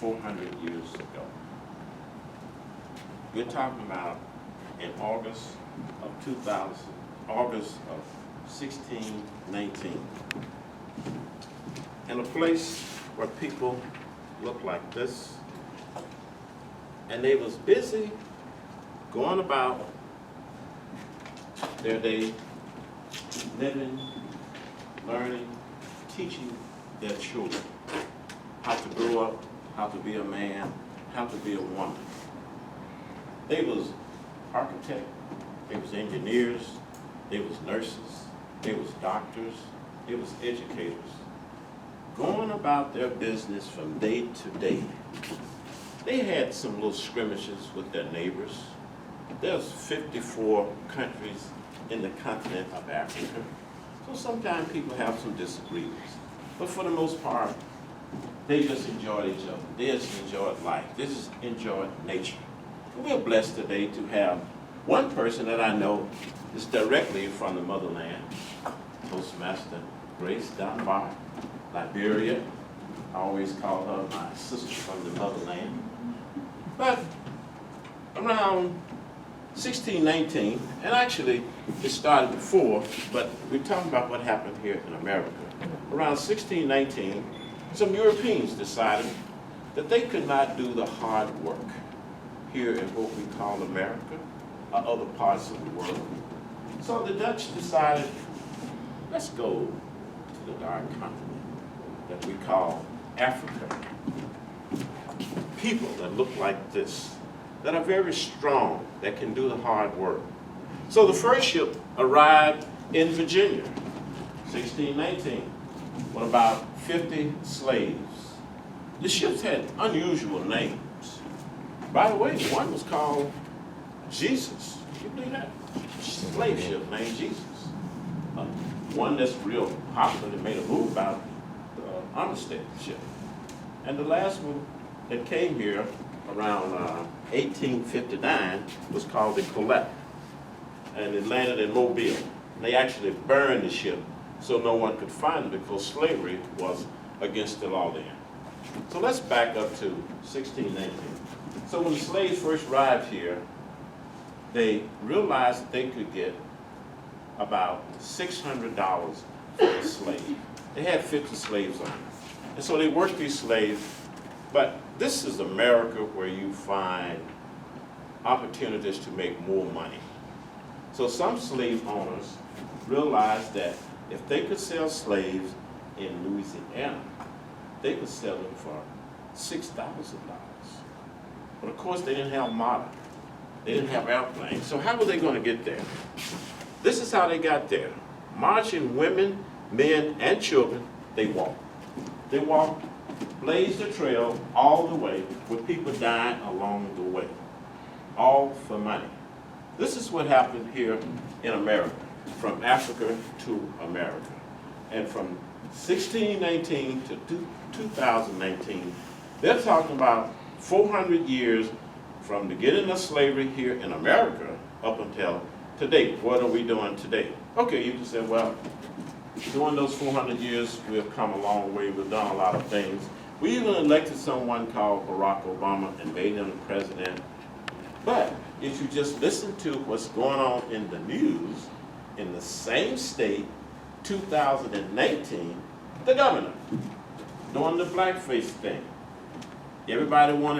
400 years ago. We're talking about in August of 1619. In a place where people look like this, and they was busy going about their day, living, learning, teaching their children how to grow up, how to be a man, how to be a woman. They was architects, they was engineers, they was nurses, they was doctors, they was educators, going about their business from day to day. They had some little skirmishes with their neighbors. There's 54 countries in the continent of Africa. So sometimes people have some disagreements. But for the most part, they just enjoyed each other. They just enjoyed life. They just enjoyed nature. And we're blessed today to have one person that I know is directly from the motherland, Toastmaster Grace Dunbar, Liberia. I always call her my sister from the motherland. But around 1619, and actually it started before, but we're talking about what happened here in America. Around 1619, some Europeans decided that they could not do the hard work here in what we call America or other parts of the world. So the Dutch decided, let's go to the dark continent that we call Africa. People that look like this, that are very strong, that can do the hard work. So the first ship arrived in Virginia, 1619, with about 50 slaves. The ships had unusual names. By the way, one was called Jesus. Can you believe that? Slave ship named Jesus. One that's real popular that made a move about the Armistead ship. And the last one that came here around 1859 was called the Colette. And it landed in Mobile. They actually burned the ship so no one could find it because slavery was against the law then. So let's back up to 1619. So when the slaves first arrived here, they realized that they could get about $600 for a slave. They had 50 slaves on it. And so they worked these slaves, but this is America where you find opportunities to make more money. So some slave owners realized that if they could sell slaves in Louisiana, they could sell them for $6,000. But of course they didn't have modern. They didn't have airplanes. So how were they going to get there? This is how they got there. Marching women, men, and children, they walked. They walked, blazed the trail all the way with people dying along the way. All for money. This is what happened here in America, from Africa to America. And from 1619 to 2019, they're talking about 400 years from the beginning of slavery here in America up until today. What are we doing today? Okay, you can say, well, during those 400 years, we've come a long way. We've done a lot of things. We even elected someone called Barack Obama and made him the president. But if you just listen to what's going on in the news, in the same state, 2019, the governor doing the blackface thing. Everybody wanted